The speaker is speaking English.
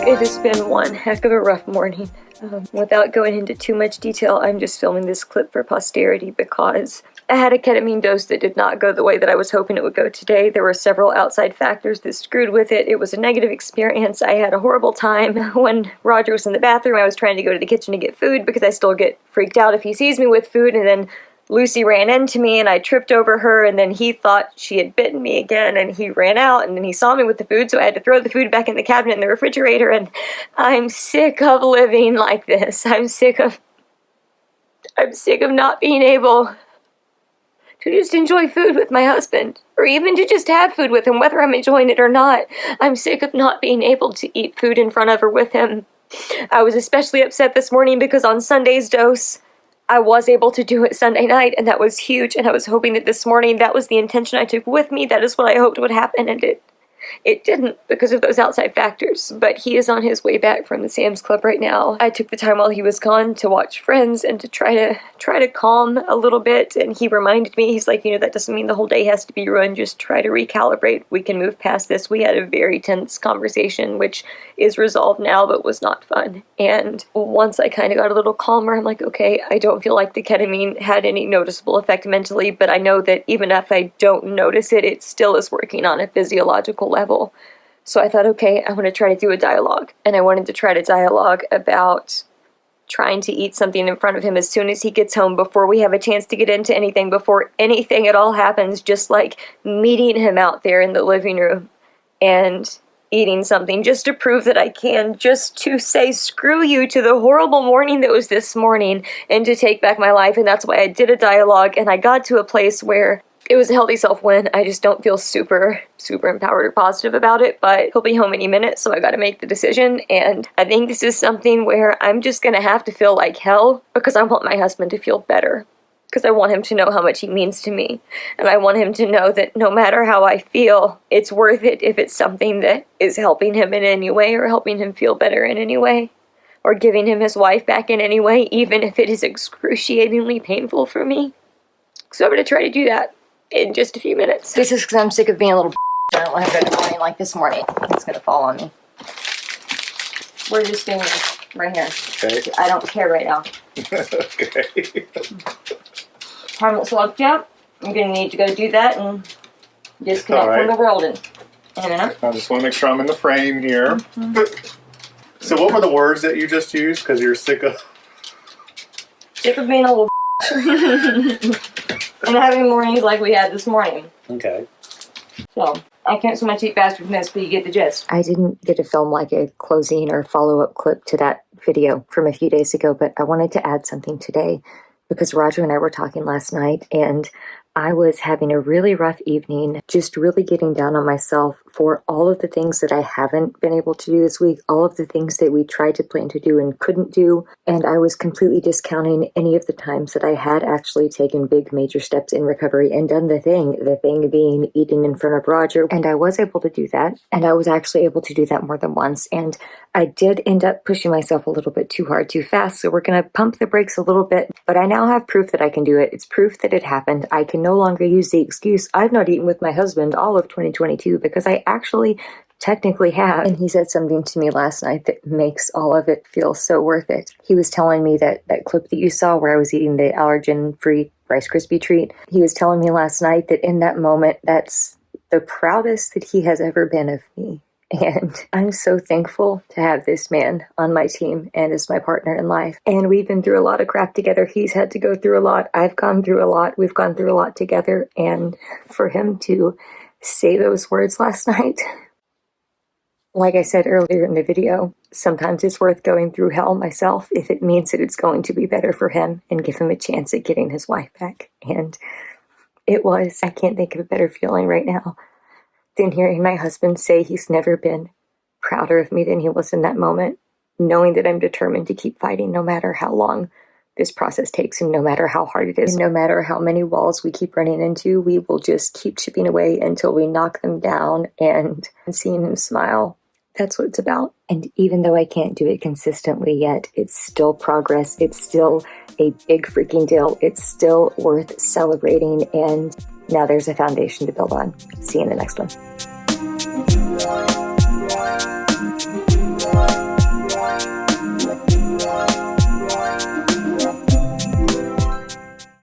It has been one heck of a rough morning. Without going into too much detail, I'm just filming this clip for posterity because I had a ketamine dose that did not go the way that I was hoping it would go today. There were several outside factors that screwed with it. It was a negative experience. I had a horrible time. When Roger was in the bathroom, I was trying to go to the kitchen to get food because I still get freaked out if he sees me with food, and then Lucy ran into me and I tripped over her, and then he thought she had bitten me again and he ran out, and then he saw me with the food, so I had to throw the food back in the cabinet in the refrigerator. And I'm sick of living like this. I'm sick of not being able to just enjoy food with my husband, or even to just have food with him, whether I'm enjoying it or not. I'm sick of not being able to eat food in front of or with him. I was especially upset this morning because on Sunday's dose, I was able to do it Sunday night, and that was huge, and I was hoping that this morning that was the intention I took with me. That is what I hoped would happen, and it didn't because of those outside factors. But he is on his way back from the Sam's Club right now. I took the time while he was gone to watch Friends and to try to calm a little bit, and he reminded me, he's like, that doesn't mean the whole day has to be ruined. Just try to recalibrate. We can move past this. We had a very tense conversation, which is resolved now, but was not fun. And once I kind of got a little calmer, I'm like, okay, I don't feel like the ketamine had any noticeable effect mentally, but I know that even if I don't notice it, it still is working on a physiological level. So I thought, okay, I want to try to do a dialogue. And I wanted to try to dialogue about trying to eat something in front of him as soon as he gets home, before we have a chance to get into anything, before anything at all happens, just like meeting him out there in the living room and eating something, just to prove that I can, just to say screw you to the horrible morning that was this morning, and to take back my life. And that's why I did a dialogue, and I got to a place where it was a healthy self-win. I just don't feel super empowered or positive about it, but he'll be home any minute, so I gotta make the decision. And I think this is something where I'm just gonna have to feel like hell because I want my husband to feel better. Because I want him to know how much he means to me. And I want him to know that no matter how I feel, it's worth it if it's something that is helping him in any way, or helping him feel better in any way, or giving him his wife back in any way, even if it is excruciatingly painful for me. So I'm gonna try to do that in just a few minutes. This is because I'm sick of being a little I don't want to go to morning like this morning. It's gonna fall on me. We're just doing this right here. Okay. I don't care right now. Okay. Haven't slept yet. I'm gonna need to go do that and disconnect from the world in a minute. I just want to make sure I'm in the frame here. So what were the words that you just used? Because you're sick of being a little and having mornings like we had this morning. Okay. So I can't so much eat faster than this, but you get the gist. I didn't get to film like a closing or follow-up clip to that video from a few days ago, but I wanted to add something today because Roger and I were talking last night, and I was having a really rough evening, just really getting down on myself for all of the things that I haven't been able to do this week, all of the things that we tried to plan to do and couldn't do, and I was completely discounting any of the times that I had actually taken big major steps in recovery and done the thing being eating in front of Roger, and I was able to do that, and I was actually able to do that more than once, and I did end up pushing myself a little bit too hard, too fast, so we're going to pump the brakes a little bit, but I now have proof that I can do it. It's proof that it happened. I can no longer use the excuse, I've not eaten with my husband all of 2022, because I actually technically have. And he said something to me last night that makes all of it feel so worth it. He was telling me that clip that you saw where I was eating the allergen-free Rice Krispie treat, he was telling me last night that in that moment, that's the proudest that he has ever been of me. And I'm so thankful to have this man on my team and as my partner in life. And we've been through a lot of crap together. He's had to go through a lot. I've gone through a lot. We've gone through a lot together. And for him to say those words last night, like I said earlier in the video, sometimes it's worth going through hell myself if it means that it's going to be better for him and give him a chance at getting his wife back. And it was. I can't think of a better feeling right now than hearing my husband say he's never been prouder of me than he was in that moment, knowing that I'm determined to keep fighting no matter how long this process takes and no matter how hard it is, no matter how many walls we keep running into, we will just keep chipping away until we knock them down. And seeing him smile, that's what it's about. And even though I can't do it consistently yet, it's still progress. It's still a big freaking deal. It's still worth celebrating. And now there's a foundation to build on. See you in the next one. Bye.